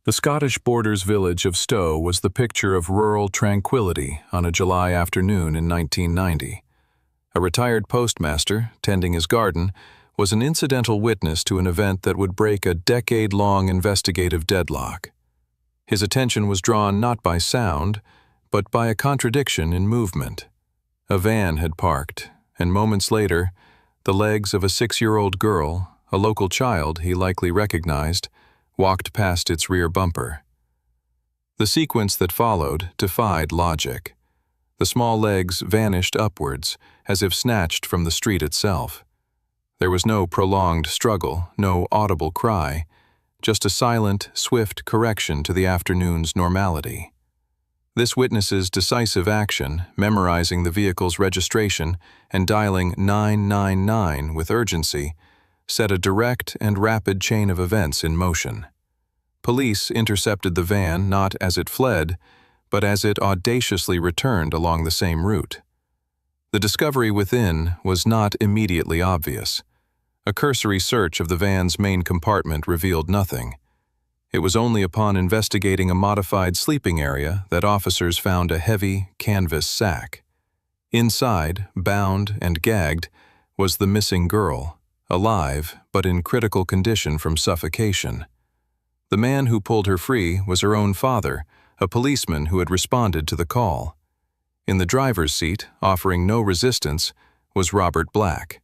The Scottish Borders village of Stow was the picture of rural tranquility on a July afternoon in 1990. A retired postmaster, tending his garden, was an incidental witness to an event that would break a decade-long investigative deadlock. His attention was drawn not by sound, but by a contradiction in movement. A van had parked, and moments later, the legs of a 6-year-old girl, a local child he likely recognized, walked past its rear bumper. The sequence that followed defied logic. The small legs vanished upwards, as if snatched from the street itself. There was no prolonged struggle, no audible cry, just a silent, swift correction to the afternoon's normality. This witness's decisive action, memorizing the vehicle's registration and dialing 999 with urgency, set a direct and rapid chain of events in motion. Police intercepted the van not as it fled, but as it audaciously returned along the same route. The discovery within was not immediately obvious. A cursory search of the van's main compartment revealed nothing. It was only upon investigating a modified sleeping area that officers found a heavy canvas sack. Inside, bound and gagged, was the missing girl, alive but in critical condition from suffocation. The man who pulled her free was her own father, a policeman who had responded to the call. In the driver's seat, offering no resistance, was Robert Black.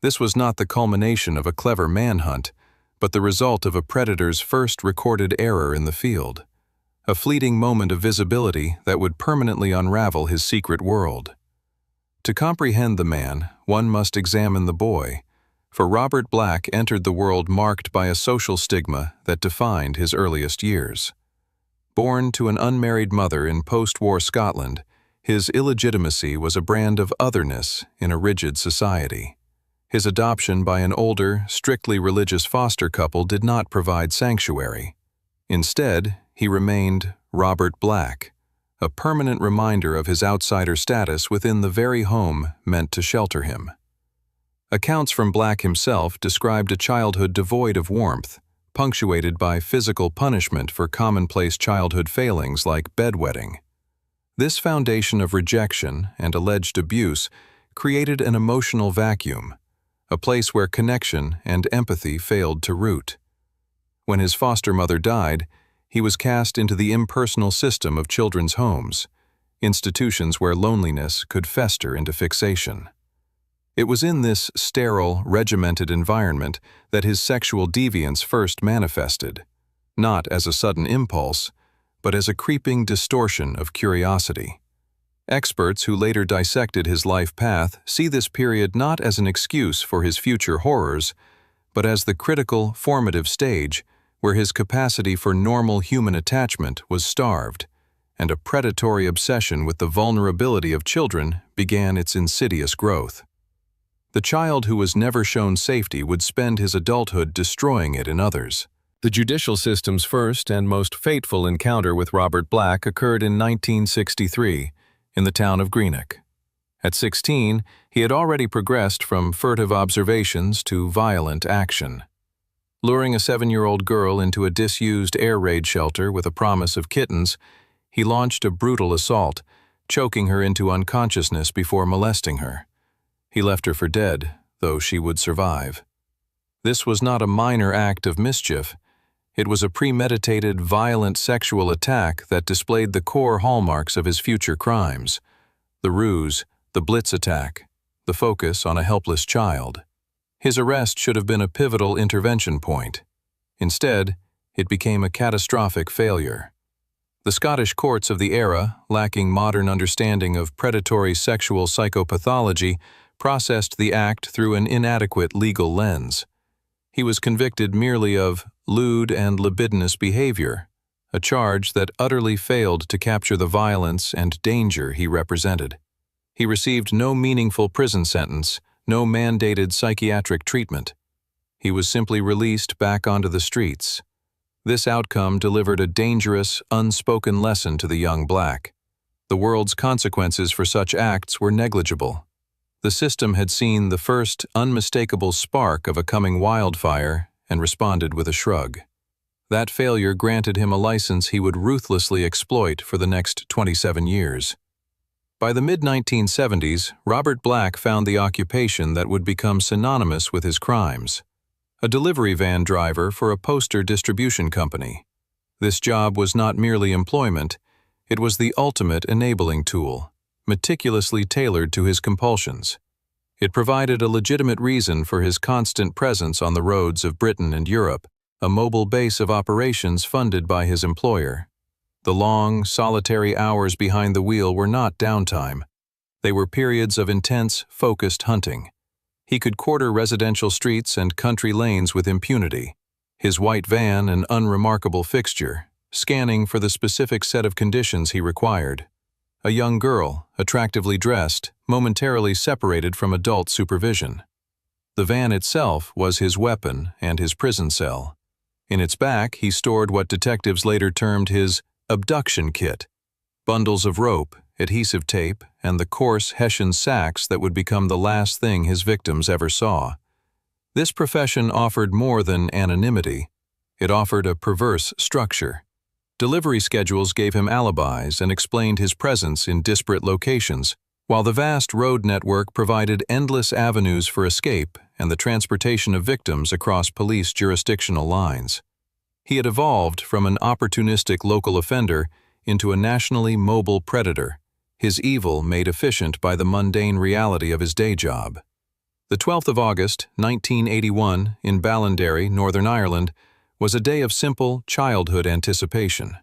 This was not the culmination of a clever manhunt, but the result of a predator's first recorded error in the field, a fleeting moment of visibility that would permanently unravel his secret world. To comprehend the man, one must examine the boy, for Robert Black entered the world marked by a social stigma that defined his earliest years. Born to an unmarried mother in post-war Scotland, his illegitimacy was a brand of otherness in a rigid society. His adoption by an older, strictly religious foster couple did not provide sanctuary. Instead, he remained Robert Black, a permanent reminder of his outsider status within the very home meant to shelter him. Accounts from Black himself described a childhood devoid of warmth, punctuated by physical punishment for commonplace childhood failings like bedwetting. This foundation of rejection and alleged abuse created an emotional vacuum, a place where connection and empathy failed to root. When his foster mother died, he was cast into the impersonal system of children's homes, institutions where loneliness could fester into fixation. It was in this sterile, regimented environment that his sexual deviance first manifested, not as a sudden impulse, but as a creeping distortion of curiosity. Experts who later dissected his life path see this period not as an excuse for his future horrors, but as the critical, formative stage where his capacity for normal human attachment was starved, and a predatory obsession with the vulnerability of children began its insidious growth. The child who was never shown safety would spend his adulthood destroying it in others. The judicial system's first and most fateful encounter with Robert Black occurred in 1963 in the town of Greenock. At 16, he had already progressed from furtive observations to violent action. Luring a 7-year-old girl into a disused air raid shelter with a promise of kittens, he launched a brutal assault, choking her into unconsciousness before molesting her. He left her for dead, though she would survive. This was not a minor act of mischief. It was a premeditated, violent sexual attack that displayed the core hallmarks of his future crimes: the ruse, the blitz attack, the focus on a helpless child. His arrest should have been a pivotal intervention point. Instead, it became a catastrophic failure. The Scottish courts of the era, lacking modern understanding of predatory sexual psychopathology, processed the act through an inadequate legal lens. He was convicted merely of lewd and libidinous behaviour, a charge that utterly failed to capture the violence and danger he represented. He received no meaningful prison sentence, no mandated psychiatric treatment. He was simply released back onto the streets. This outcome delivered a dangerous, unspoken lesson to the young Black. The world's consequences for such acts were negligible. The system had seen the first unmistakable spark of a coming wildfire and responded with a shrug. That failure granted him a license he would ruthlessly exploit for the next 27 years. By the mid-1970s, Robert Black found the occupation that would become synonymous with his crimes: a delivery van driver for a poster distribution company. This job was not merely employment, it was the ultimate enabling tool, meticulously tailored to his compulsions. It provided a legitimate reason for his constant presence on the roads of Britain and Europe, a mobile base of operations funded by his employer. The long, solitary hours behind the wheel were not downtime. They were periods of intense, focused hunting. He could quarter residential streets and country lanes with impunity, his white van an unremarkable fixture, scanning for the specific set of conditions he required. A young girl, attractively dressed, momentarily separated from adult supervision. The van itself was his weapon and his prison cell. In its back, he stored what detectives later termed his abduction kit: bundles of rope, adhesive tape, and the coarse Hessian sacks that would become the last thing his victims ever saw. This profession offered more than anonymity. It offered a perverse structure. Delivery schedules gave him alibis and explained his presence in disparate locations, while the vast road network provided endless avenues for escape and the transportation of victims across police jurisdictional lines. He had evolved from an opportunistic local offender into a nationally mobile predator, his evil made efficient by the mundane reality of his day job. The 12th of August, 1981, in Ballinderry, Northern Ireland, was a day of simple childhood anticipation.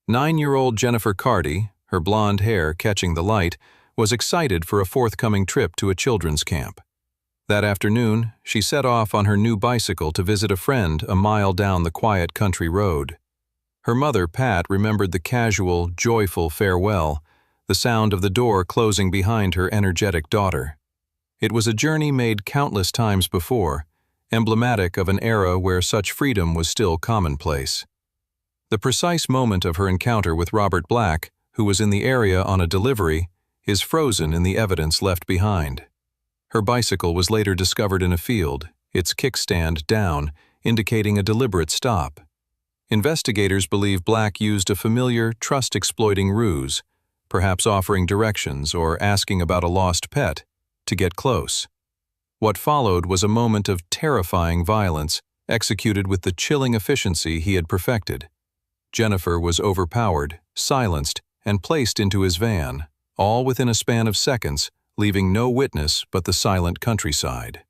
9-year-old Jennifer Carty, her blonde hair catching the light, was excited for a forthcoming trip to a children's camp. That afternoon, she set off on her new bicycle to visit a friend a mile down the quiet country road. Her mother, Pat, remembered the casual, joyful farewell, the sound of the door closing behind her energetic daughter. It was a journey made countless times before, emblematic of an era where such freedom was still commonplace. The precise moment of her encounter with Robert Black, who was in the area on a delivery, is frozen in the evidence left behind. Her bicycle was later discovered in a field, its kickstand down, indicating a deliberate stop. Investigators believe Black used a familiar, trust-exploiting ruse, perhaps offering directions or asking about a lost pet, to get close. What followed was a moment of terrifying violence, executed with the chilling efficiency he had perfected. Jennifer was overpowered, silenced, and placed into his van, all within a span of seconds, leaving no witness but the silent countryside.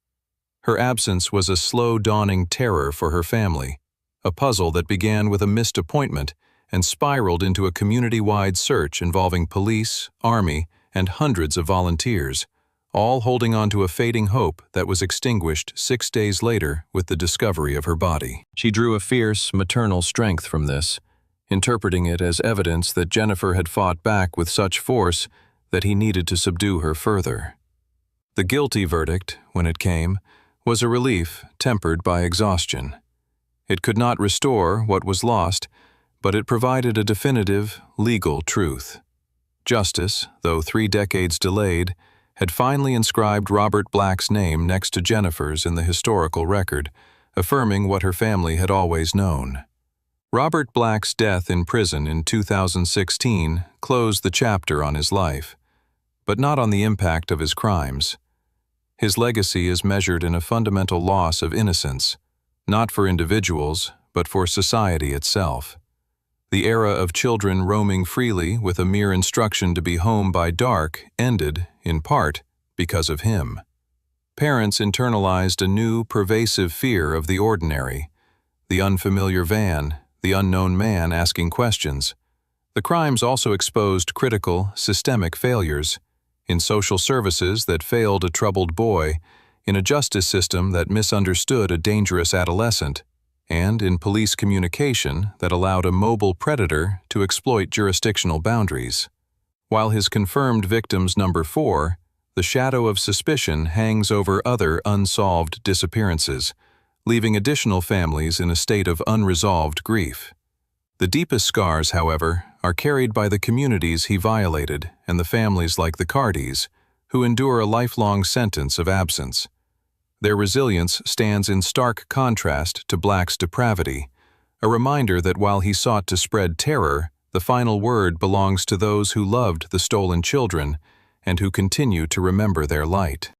Her absence was a slow dawning terror for her family, a puzzle that began with a missed appointment and spiraled into a community-wide search involving police, army, and hundreds of volunteers, all holding on to a fading hope that was extinguished 6 days later with the discovery of her body. She drew a fierce, maternal strength from this, interpreting it as evidence that Jennifer had fought back with such force that he needed to subdue her further. The guilty verdict, when it came, was a relief tempered by exhaustion. It could not restore what was lost, but it provided a definitive, legal truth. Justice, though 3 decades delayed, had finally inscribed Robert Black's name next to Jennifer's in the historical record, affirming what her family had always known. Robert Black's death in prison in 2016 closed the chapter on his life, but not on the impact of his crimes. His legacy is measured in a fundamental loss of innocence, not for individuals, but for society itself. The era of children roaming freely with a mere instruction to be home by dark ended, in part, because of him. Parents internalized a new, pervasive fear of the ordinary, the unfamiliar van, the unknown man asking questions. The crimes also exposed critical, systemic failures, in social services that failed a troubled boy, in a justice system that misunderstood a dangerous adolescent, and in police communication that allowed a mobile predator to exploit jurisdictional boundaries. While his confirmed victims number 4, the shadow of suspicion hangs over other unsolved disappearances, leaving additional families in a state of unresolved grief. The deepest scars, however, are carried by the communities he violated and the families like the Cardys, who endure a lifelong sentence of absence. Their resilience stands in stark contrast to Black's depravity, a reminder that while he sought to spread terror, the final word belongs to those who loved the stolen children and who continue to remember their light.